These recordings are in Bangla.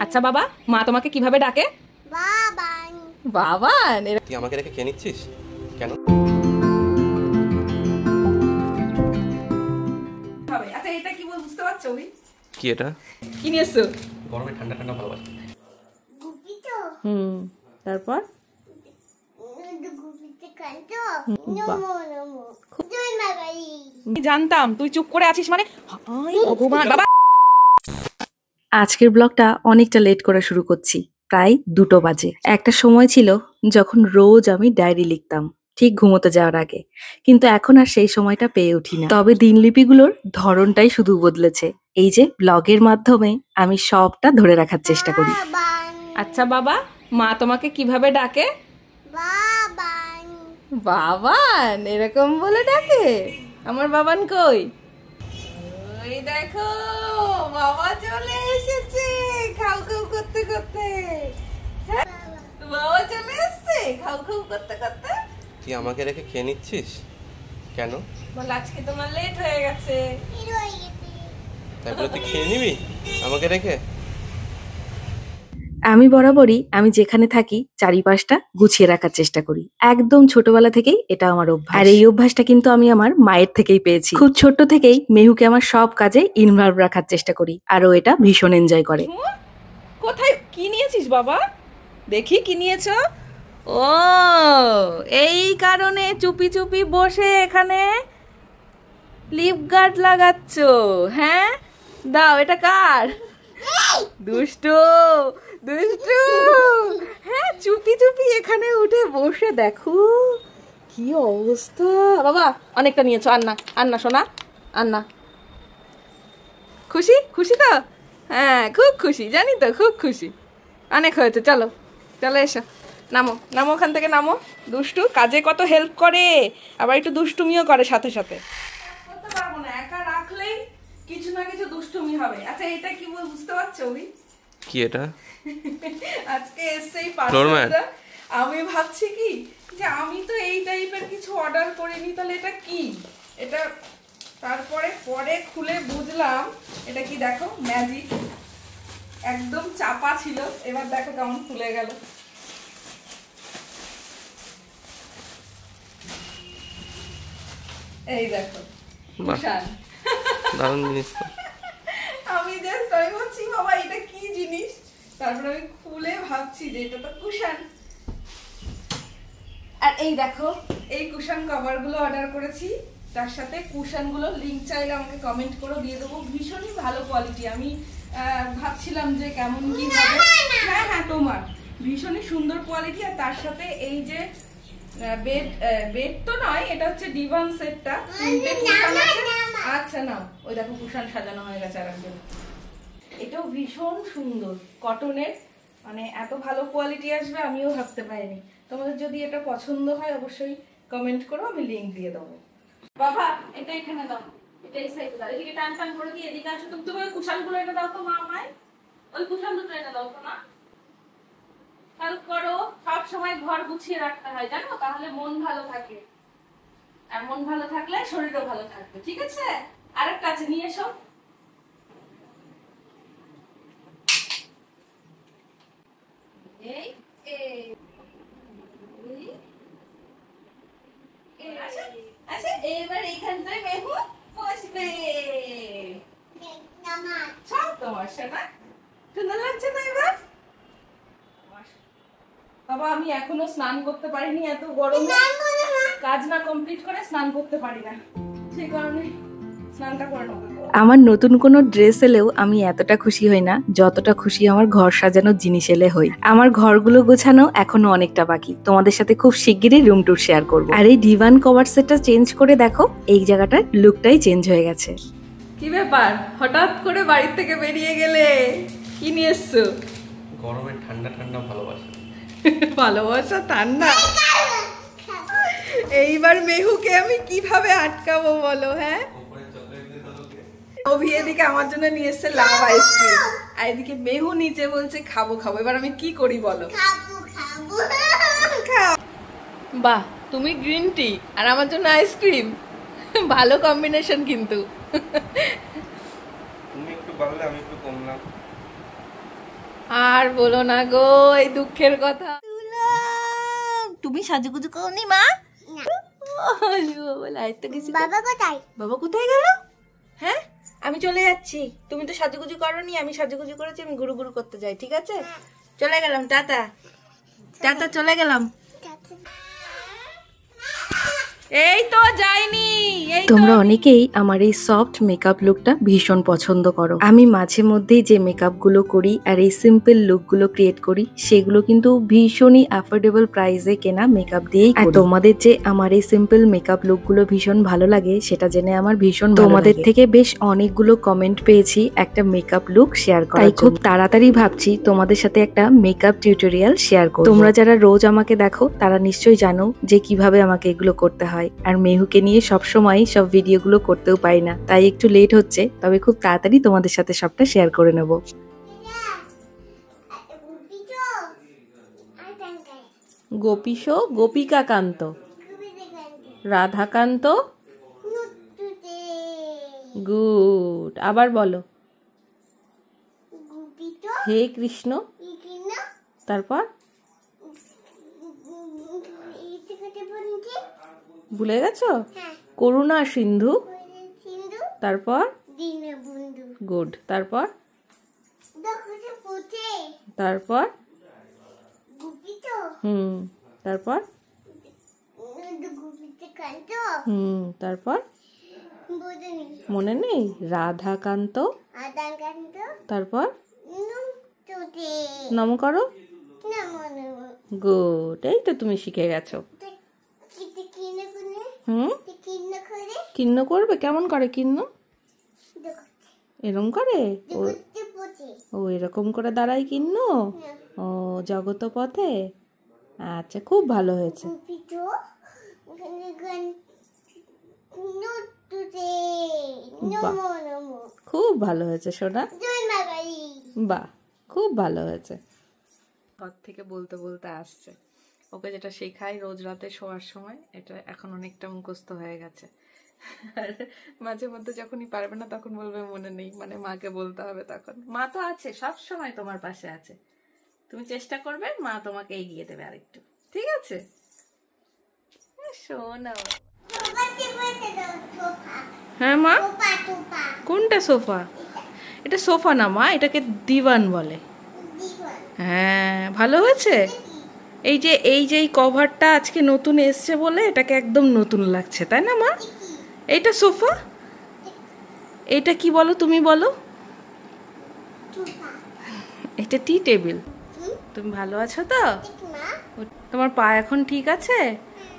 আচ্ছা বাবা, মা তোমাকে কিভাবে ডাকে? বাবান। বাবান। তুই আমাকে রেখে খেয়ে নিচ্ছিস কেন? আচ্ছা এটা কি বুঝতে পারছো? কি এটা? কি নিয়ে এসছো? গরমে ঠান্ডা ঠান্ডা ভালোবাসা। গুপি তো তারপর গুপিতে কাটো নমো নমো জয় মা কালী। আমি জানতাম তুই চুপ করে আছিস মানে। হায় ভগবান বাবা। আজকের ব্লগটা অনেকটা লেট করে শুরু করছি, প্রায় 2টো বাজে। একটা সময় ছিল যখন রোজ আমি ডায়েরি লিখতাম ঠিক ঘুমোতে যাওয়ার আগে, কিন্তু এখন আর সেই সময়টা পেয়ে উঠি না। তবে দিনলিপিগুলোর ধরনটাই শুধু বদলেছে। এই যে ব্লগের মাধ্যমে আমি সবটা ধরে রাখার চেষ্টা করি। বাবান আচ্ছা বাবা, মা তোমাকে কিভাবে ডাকে? বাবান। বাবান এরকম বলে ডাকে? আমার বাবান কই? ওই দেখো বাবা চলে এসেছে খাও খাও করতে করতে। হ্যাঁ, বাবা চলে এসেছে খাও খাও করতে করতে। তুই আমাকে রেখে খেয়ে নিচ্ছিস কেন? বল আজকে তোমার লেট হয়ে গেছে। হিরো হয়ে গেছে। তারপরে তুই খেয়ে নিবি আমাকে রেখে? আমি বরাবরই আমি যেখানে থাকি চারিপাশটা গুছিয়ে রাখার চেষ্টা করি। একদম ছোটবেলা থেকেই এটা আমার অভ্যাস। আর এই অভ্যাসটা কিন্তু আমি আমার মায়ের থেকেই পেয়েছি। খুব ছোট্ট থেকেই মেহুকে আমার সব কাজে ইনভলভ রাখার চেষ্টা করি, আর ও এটা ভীষণ এনজয় করে। কোথায় কি নিয়েছিস বাবা? দেখি কি নিয়েছো। ও এই কারণে চুপি চুপি বসে এখানে লিপ গার্ড লাগাচ্ছ? হ্যাঁ দাও, এটা কার? দুষ্টু দুষ্টু। হ্যাঁ চুপি চুপি এখানে উঠে বসে দেখো কি অবস্থা। বাবা অনেকটা নিয়েছো, আন্না সোনা আন্না। খুশি খুশি তো? হ্যাঁ খুব খুশি, জানি তো খুব খুশি। অনেক হয়েছে, চলো চলো এসো নামো নামো ওখান থেকে নামো। দুষ্টু কাজে কত হেল্প করে, আবার একটু দুষ্টুমিও করে সাথে সাথে। করতে পারবো না, একা রাখলেই কিছু না কিছু দুষ্টুমি হবে। আচ্ছা এটা কি বুঝতে পারছো? কি এটা? আজকে এসে এই পার্সেলটা আমি ভাবছি কি যে আমি তো এই টাইপের কিছু অর্ডার করিনি, তাহলে এটা কি? এটা তারপরে পরে খুলে বুঝলাম এটা কি। দেখো ম্যাজিক, একদম চাপা ছিল, এবার দেখো কেমন খুলে গেল। এই দেখো কুশান। দারুণ জিনিস তো। আমি জাস্ট আমি ভাবছি বাবা এটা কি জিনিস, তারপরে আমি খুলে ভাবছি যে এটা তো কুশান। আর এই দেখো এই কুশান কভার গুলো অর্ডার করেছি, তার সাথে কুশান গুলো লিংক চাইলে আমাকে কমেন্ট করে দিয়ে দেবো। ভীষণই ভালো কোয়ালিটি। আমি ভাবছিলাম যে কেমন কি হবে। হ্যাঁ হ্যাঁ তোমার ভীষণই সুন্দর কোয়ালিটি। আর তার সাথে এই যে বেড তো নয়, এটা হচ্ছে ডিভান সেটটা। আচ্ছা নাও, ওই দেখো কুশান সাজানো হয়ে গেছে আর একজন। এটাও ভীষণ সুন্দর কটনের, মানে এত ভালো কোয়ালিটি আসবে আমিও ভাবতে পারিনি। তোমাদের যদি এটা পছন্দ হয় অবশ্যই কমেন্ট করো, আমি লিংক দিয়ে দেবো। বাবা এটা এখানে দাও, এটা এই সাইডে দাও। এদিকে টান টান করে দিয়ে এদিকে আসো। তুমি ওই কুশানগুলো এনে দাও তো মা আমায়। ওই কুশান দুটো এনে দাও তো না। হেল্প করো, সব সময় ঘর গুছিয়ে রাখতে হয় জানো, তাহলে মন ভালো থাকে। আর মন ভালো থাকলে শরীরও ভালো থাকবে। ঠিক আছে, আরেকটা আছে নিয়ে এসো। এই আচ্ছা এবার এইখানটায় মেহু বসবে। সব তোমার সেটা সুন্দর লাগছে না এবার? বাবা আমি এখনো স্নান করতে পারিনি, এত গরমে কাজ না কমপ্লিট করে স্নান করতে পারি না, সেই কারণে স্নানটা করে নেবো। আমার নতুন কোনো ড্রেস এলেও আমি এতটা খুশি হই না যতটা খুশি আমার ঘর সাজানোর জিনিস এলে হই। আমার ঘরগুলো গোছানো এখনো অনেকটা বাকি, তোমাদের সাথে খুব শিগগিরই রুম ট্যুর শেয়ার করব। আর এই ডিভান কভার সেটটা চেঞ্জ করে দেখো, এই জায়গাটার লুকটাই চেঞ্জ হয়ে গেছে। কি ব্যাপার হঠাৎ করে বাড়ি থেকে বেরিয়ে গেলে? কি নিয়ে এসছো? গরমে ঠান্ডা ঠান্ডা ভালোবাসা। ভালোবাসা ঠান্ডা? এইবার মেহুকে আমি কিভাবে আটকাবো বলো? হ্যাঁ অভি এদিকে আমার জন্য নিয়ে এসছে লাভ আইসক্রিম, আর এদিকে মেহু নিচে বলছে খাবো খাবো। এবার আমি কি করি বলো? বাহ তুমি গ্রিন টি আর আমার জন্য আইসক্রিম, ভালো কম্বিনেশন কিন্তু। তুমি একটু বাড়লে আমি একটু কমলাম। আর বলো না গো এই দুঃখের কথা। তুমি সাজুগুজু করনি মা? বাবা কোথায়? বাবা কোথায় গেল? হ্যাঁ আমি চলে যাচ্ছি, তুমি তো সাজুগুজু করনি, আমি সাজুগুজু করেছি, আমি গুরু গুরু করতে যাই, ঠিক আছে? চলে গেলাম, টাটা টাটা, চলে গেলাম। এই তো যাইনি, এই তো তোমরা অনেকেই আমার এই সফট মেকআপ লুকটা ভীষণ পছন্দ করো। আমি মাঝে মধ্যেই যে মেকআপ গুলো করি আর এই সিম্পল লুক গুলো ক্রিয়েট করি, সেগুলো কিন্তু ভীষণই অ্যাফোর্ডেবল প্রাইসে কেনা মেকআপ দিয়েই করি। আর তোমাদের যে আমার এই সিম্পল মেকআপ লুক গুলো ভীষণ ভালো লাগে সেটা জেনে আমার ভীষণ ভালো লাগে। তোমাদের থেকে বেশ অনেকগুলো কমেন্ট পেয়েছি একটা মেকআপ লুক শেয়ার করার জন্য। তাই খুব তাড়াতাড়ি ভাবছি তোমাদের সাথে একটা মেকআপ টিউটোরিয়াল শেয়ার করব। তোমরা যারা রোজ আমাকে দেখো তারা নিশ্চয়ই জানো যে কিভাবে আমাকে এগুলো করতে হয়। আর মেহুকে নিয়ে সবসময় সব ভিডিওগুলো করতেও পারি না, তাই একটু লেট হচ্ছে, তবে খুব তাড়াতাড়ি তোমাদের সাথে সবটা শেয়ার করে নেব। গোপীশো, গোপিকাকান্ত, রাধাকান্ত, গুড। আবার বলো, হে কৃষ্ণ, তারপর ভুলে গেছো? করুণা সিন্ধু, তারপর গুড, তারপর তারপর তারপর তারপর মনে নেই? রাধাকান্ত, তারপর নম করো, গুড। এই তো তুমি শিখে গেছো। কিন্ন করবে? কেমন করে কিন্ন? এরকম করে? ও এরকম করে দাঁড়াই কিন্ন? ও জগত পথে। আচ্ছা, খুব ভালো হয়েছে। খুব ভালো হয়েছে সোনা, বাহ, খুব ভালো হয়েছে। ঘর থেকে বলতে বলতে আসছে, ওকে যেটা শেখাই রোজ রাতে শোয়ার সময়, এটা এখন অনেকটা মুখস্থ হয়ে গেছে। আর মাঝে মধ্যে যখনই পারবে না তখন বলবে মনে নেই, মানে মাকে বলতে হবে তখন। মা তো আছে, সব সময় তোমার পাশে আছে, তুমি চেষ্টা করবে, মা তোমাকে এগিয়ে দেবে আরেকটু, ঠিক আছে? শোনা। হ্যাঁ মা, কোনটা সোফা? এটা সোফা না মা, এটাকে দিওয়ান বলে। হ্যাঁ ভালো হয়েছে। এই যে এই কভারটা আজকে নতুন এসছে বলে এটাকে একদম নতুন লাগছে, তাই না মা? এইটা সোফা, এটা কি বলো তুমি বলো? এটা টি টেবিল। তুমি ভালো আছো তো? তোমার পা এখন ঠিক আছে?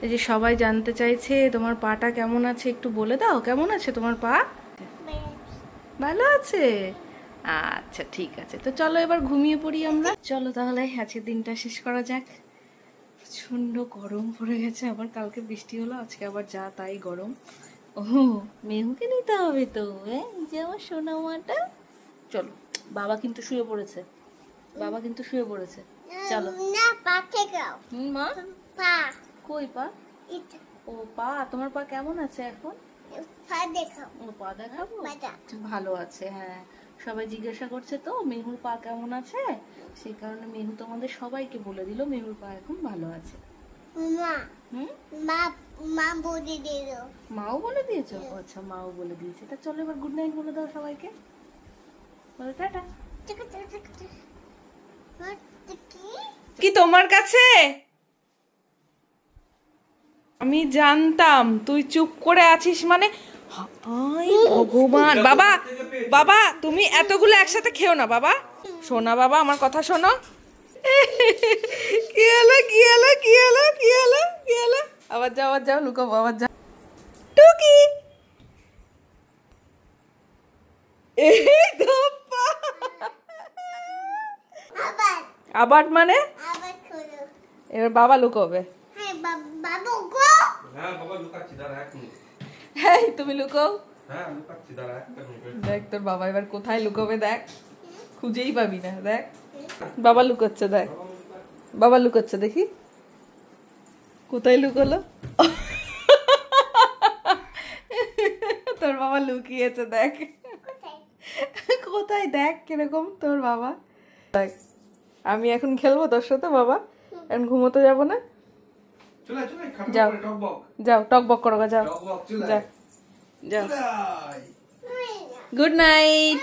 এই যে সবাই জানতে চাইছে তোমার পাটা কেমন আছে, একটু বলে দাও, কেমন আছে তোমার পা? ভালো আছে? আচ্ছা ঠিক আছে, তো চলো এবার ঘুমিয়ে পড়ি আমরা। চলো তাহলে আজকের দিনটা শেষ করা যাক। প্রচন্ড গরম পড়ে গেছে, আবার কালকে বৃষ্টি হলো, আজকে আবার যা তাই গরম। ও মেহুকে নিতে হবে তো, যে আমার সোনা মাটা। চলো, বাবা কিন্তু শুয়ে পড়েছে, বাবা কিন্তু শুয়ে পড়েছে। চলো মা, কই পা? ও পা, তোমার পা কেমন আছে এখন? ও পা দেখাবো, ভালো আছে। হ্যাঁ সবাই জিজ্ঞাসা করছে তো মেহুর পা কেমন আছে, সেই কারণে মেহু তোমাদের সবাইকে বলে দিল মেহুর পা এখন ভালো আছে। মাও বলে দিয়েছো? আচ্ছা মাও বলে দিয়েছে। তা চলো এবার গুড নাইট বলে দাও সবাইকে, বলো টাটা। কি তোমার কাছে? আমি জানতাম তুই চুপ করে আছিস, মানে ভগবান। বাবা বাবা তুমি এতগুলো একসাথে খেও না বাবা, শোনা বাবা আমার কথা শোনো। কি হলো কি হলো কি হলো কি হলো কি হলো? আবার যাও লুকাবো, আবার যাও। টুকি আবার মানে এবার বাবা লুকোবে। হ্যাঁ তুমি লুকাও। দেখ তোর বাবা এবার কোথায় লুকোবে, দেখ খুঁজেই পাবি না। দেখ বাবা লুকোচ্ছে, দেখ বাবা লুকোচ্ছে, দেখি কোথায় লুকোলো। তোর বাবা লুকিয়েছে, দেখ কোথায়, দেখ কিরকম তোর বাবা। দেখ আমি এখন খেলবো তোর সাথে বাবা, এখন ঘুমোতে যাবো না? যাও যাও, টক বক করো, যাও যাও যাও। Good night.